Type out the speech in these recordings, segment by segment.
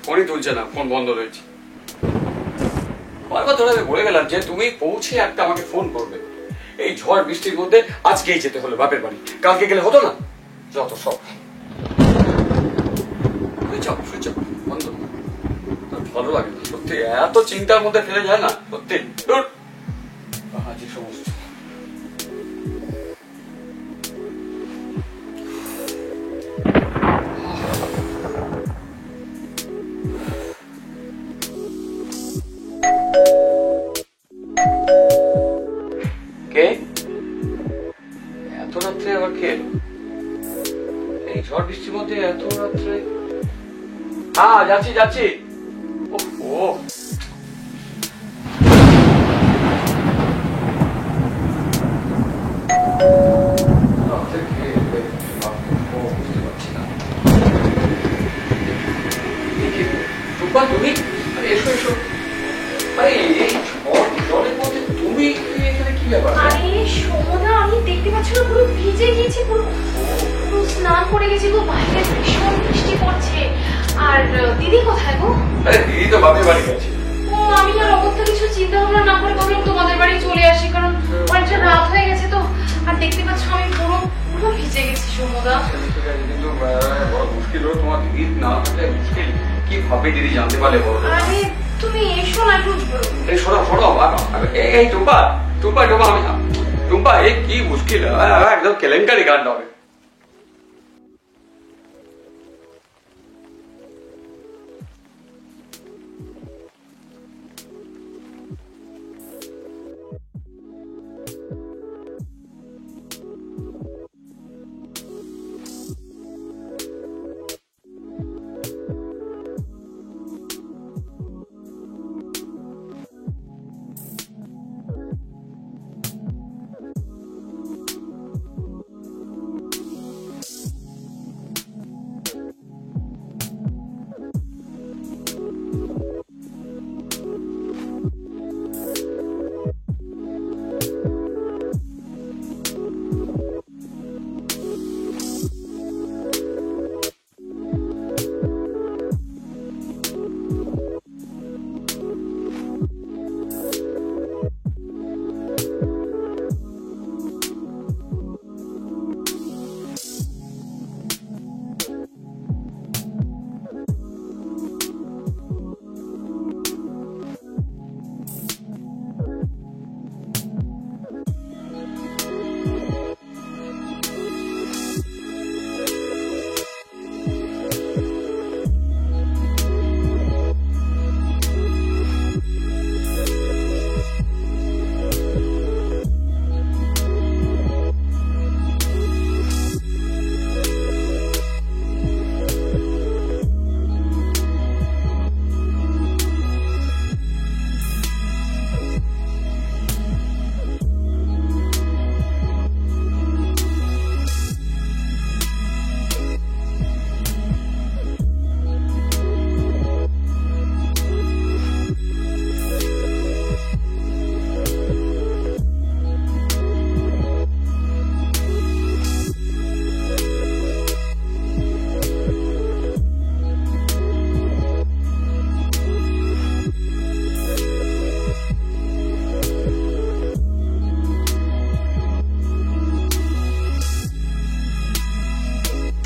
ফোনই তুলছে না, ফোন বন্ধ রয়েছে। বারবার ধরে বলে গেলাম যে তুমি পৌঁছে একটা আমাকে ফোন করবে। এই ঝড় বৃষ্টির মধ্যে আজকেই যেতে হলো বাপের বাড়ি, কালকে গেলে হতো না? যত সব বন্ধ। ভালো লাগে না সত্যি, এত চিন্তার মধ্যে ফেলে যায় না সত্যি। সমস্ত এত রাত্রে আবার কে এলো? এই ঝড় বৃষ্টির মধ্যে এত রাত্রে? হ্যাঁ যাচ্ছি যাচ্ছি। ও তুমি এসো এসো। আরে এই জলের মধ্যে তুমি এখানে কি ব্যাপার? আরে সোমদা, আমি দেখতে পাচ্ছি না, পুরো ভিজে গেছি, পুরো স্নান করে গেছি গো। বাইরে ভীষণ বৃষ্টি পড়ছে। আর দিদি কোথায় গো? আরে দিদি তো বাপের বাড়ি গেছে। ও, আমি আর অগত্যা কিছু চিন্তা ভাবনা না করে ভাবলাম তোমাদের বাড়ি চলে আসি, কারণ অনেকটা রাত হয়ে গেছে তো। আর দেখতে পাচ্ছ আমি পুরো পুরো ভিজে গেছি সোমদা। কিন্তু বড় মুশকিল হলো, তোমার দিদি না থাকলে মুশকিল। কি ভাবে দিদি জানতে পারলে বলো? আরে তুমি এসো না একটু। এই শোনো শোনো, এই টুম্পা টুম্পা টুম্পা, আমি টুম্পা, এই কি মুশকিল, একদম কেলেঙ্কারি কাণ্ড হবে।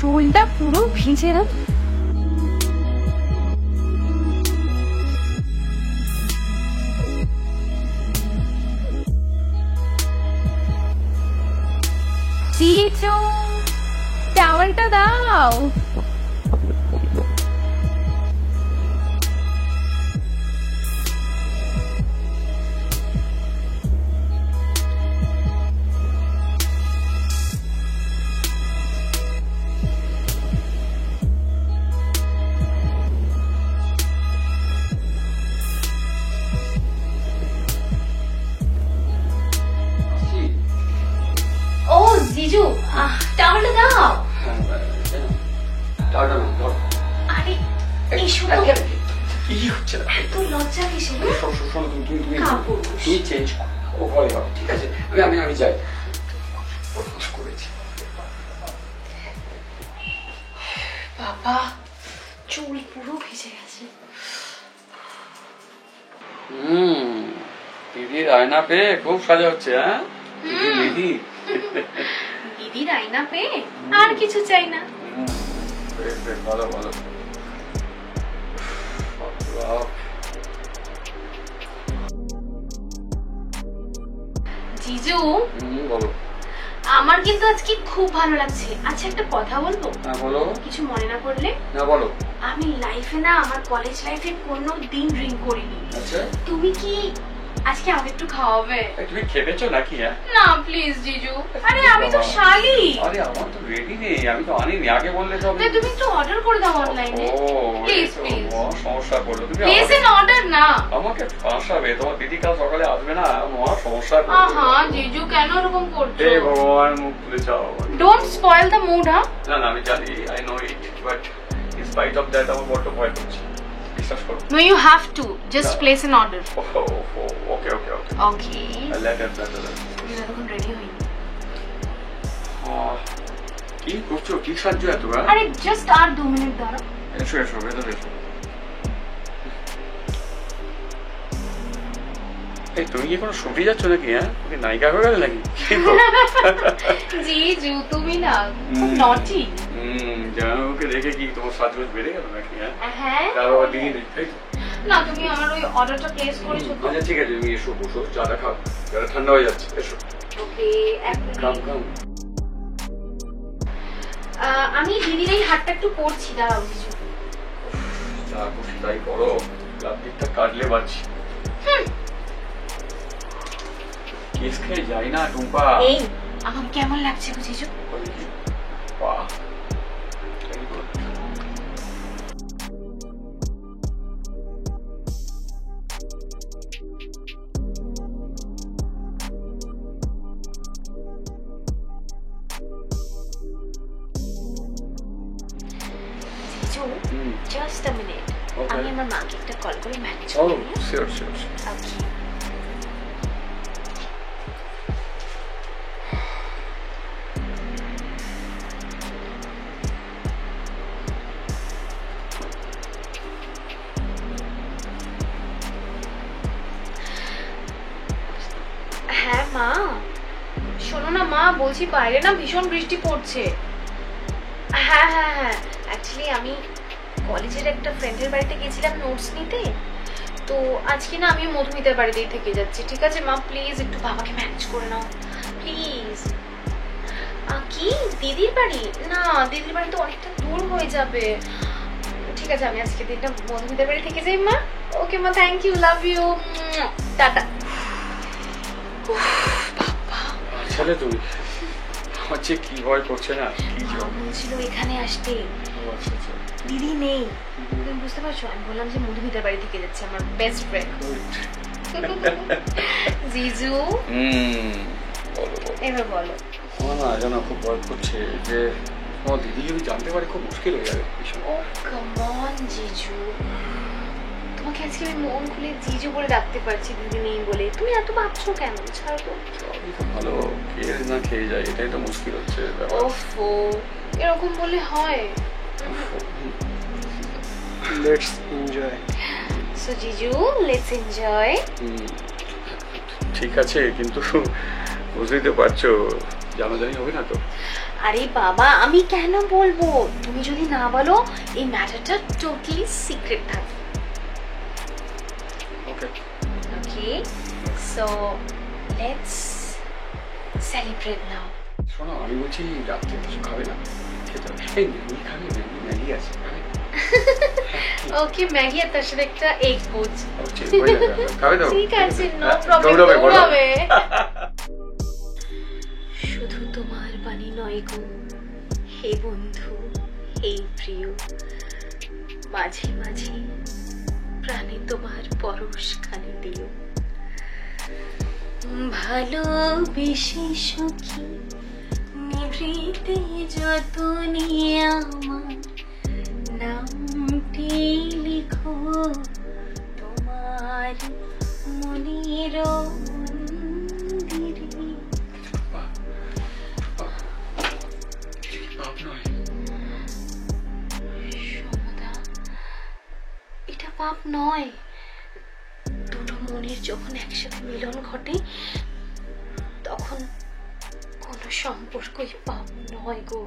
চুলটা পুরো ভিজে না? টাওয়ালটা দাও। জিজু, টাওয়ালটা দাও। আরে এসো তো। কি হচ্ছে না? এত লজ্জা কিসের? শোনো, তুমি চেঞ্জ করো, ঘরে হবে, ঠিক আছে? আমি যাই। বাবা, চুল পুরো ভিজে গেছে। দিদির আয়না পেয়ে খুব সাজা হচ্ছে। হ্যাঁ দিদি দিদির আয়না পেয়ে আর কিছু চাই না। ভালো ভালো। জিজু বলো। আমার কিন্তু আজকে খুব ভালো লাগছে। আচ্ছা একটা কথা বলবো? হ্যাঁ বলো। কিছু মনে না করলে? না বলো। আমি লাইফে না, আমার কলেজ লাইফে কোনো দিন ড্রিঙ্ক করিনি। আচ্ছা তুমি কি আজকে আমাকে একটু খাওয়াবে? তুমি খেপেছো নাকি? হ্যাঁ না প্লিজ জিজু। আরে আমি তো শালি। আরে আমার তো রেডি নেই, আমি তো আনিনি, আগে বললে তো। তুমি একটু অর্ডার করে দাও অনলাইনে। ও প্লিজ প্লিজ। সমস্যা পড়লো। তুমি প্লিজ এন অর্ডার না। আমাকে ফাঁসাবে, তোমার দিদি কাল সকালে আসবে না, আমার সমস্যা। আহা জিজু কেন এরকম করছো? হে ভগবান মুখ খুলে যাও। Don't spoil the mood. হ্যাঁ না না আমি জানি, I know it, but in spite of that আমার বড্ড ভয় করছে। বিশ্বাস করো। No, you have to just place an order. Okay okay okay okay. Let it তুমি এখন রেডি হইনি? কি করছো? কি সাহায্য এত? আরে জাস্ট আর 2 মিনিট দাঁড়াও। এসো এসো ভেতরে এসো। এই তুমি কি কোনো শুটিং যাচ্ছ নাকি? হ্যাঁ তুমি নায়িকা হয়ে গেলে নাকি? জিজু তুমি না খুব নটি। জামাইবাবুকে দেখে কি তোমার সাজগোজ বেড়ে গেল নাকি? হ্যাঁ তার বাবা দিদি নেই তাই তো? না তুমি আমার ওই অর্ডারটা প্লেস করেছো তো? আচ্ছা ঠিক আছে, তুমি এসো বসো, চাটা খাও, চাটা ঠান্ডা হয়ে যাচ্ছে। এসো। ওকে এক কাম মিনিট। কাম। আমি দিদির এই হাতটা একটু পড়ছি, দাঁড়াও জিজু। যা খুশি তাই করো, প্লাস্টিকটা কাটলে বাঁচি। কিস খেয়ে যাই না টুম্পা। এই আমার কেমন লাগছে গো জিজু? বাহ জিজু জাস্ট আ মিনিট, আমি আমার মাকে একটা কল করে ম্যানেজ ও করি। Sure sure. ওকে। হ্যাঁ মা, শোনো না মা, বলছি বাইরে না ভীষণ বৃষ্টি পড়ছে। হ্যাঁ হ্যাঁ হ্যাঁ, অ্যাকচুয়ালি আমি কলেজের একটা ফ্রেন্ডের বাড়িতে গেছিলাম নোটস নিতে, তো আজকে না আমি মধুমিতার বাড়িতেই থেকে যাচ্ছি। ঠিক আছে মা, প্লিজ একটু বাবাকে ম্যানেজ করে নাও প্লিজ। কি দিদির বাড়ি? না দিদির বাড়ি তো অনেকটা দূর হয়ে যাবে। ঠিক আছে আমি আজকে দিনটা মধুমিতার বাড়ি থেকে যাই মা। ওকে মা, thank you, love you, tata. ছেলে তুমি আমার যে কি ভয় করছে না। কি বলছিল এখানে আসতে, দিদি নেই, তুমি বুঝতে পারছো? আমি বললাম যে মধুমিতার বাড়ি থেকে যাচ্ছে আমার বেস্ট ফ্রেন্ড। জিজু বলো এবার বলো। আমার না জানা খুব ভয় করছে যে তোমার দিদি যদি জানতে পারে খুব মুশকিল হয়ে যাবে। ও কাম অন জিজু, তোমাকে আজকে আমি মন খুলে জিজু বলে ডাকতে পারছি দিদি নেই বলে, তুমি এত ভাবছো কেন? ছাড়ো তো। সবই তো ভালো, খেয়ে না খেয়ে যায়, এটাই তো মুশকিল হচ্ছে। ওফো এরকম বলে হয়? Let's enjoy. So জিজু লেটস এনজয়। ঠিক আছে, কিন্তু বুঝতেই তো পারছো জানাজানি হবে না তো। আরে বাবা আমি কেন বলবো, তুমি যদি না বলো এই ম্যাটারটা টোটালি সিক্রেট থাকবে। ওকে ওকে, সো লেটস সেলিব্রেট নাও। শোনো আমি বলছি রাত্রে কিছু খাবে না, খেতে হবে। এই ম্যাগি খাবে? ম্যাগি আছে ওকে ম্যাগি আর তার সাথে একটা এগ পোচ। খাবে তো? ঠিক আছে, নো প্রবলেম, দৌড়াবে। শুধু তোমার বাণী নয় গো হে বন্ধু, হে প্রিয়, মাঝে মাঝে প্রাণে তোমার পরশ খানি দিও। ভালোবেসে সখী নিভৃতে যতনে আমার নামটি লিখো তোমার মনের মন্দিরে। সমদা, এটা পাপ নয়, দুটো মনের যখন একসাথে মিলন ঘটে তখন কোনো সম্পর্কই পাপ নয় গো।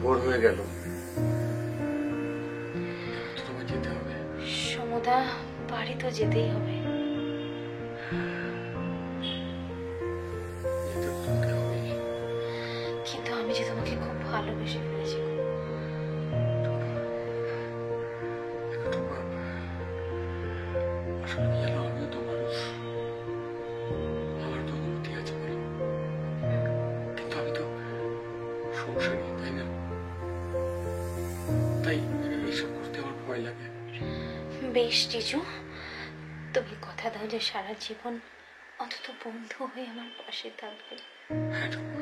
ভোর হয়ে গেল, তোমায় যেতে হবে। সমুদা, বাড়ি তো যেতেই হবে। যেতে তো তোমাকে হবেই। কিন্তু আমি যে তোমাকে খুব ভালোবেসে ফেলেছি। আসলে কি জানো, আমিও তো মানুষ, আমার তো অনুমতি আছে বলো, কিন্তু আমি তো সংসারী, তাই না? তাই এইসব করতে আমার ভয় লাগে। বেশ জিজু, তুমি কথা দাও যে সারা জীবন অন্তত বন্ধু হয়ে আমার পাশে থাকবে। হ্যাঁ, থাকবো।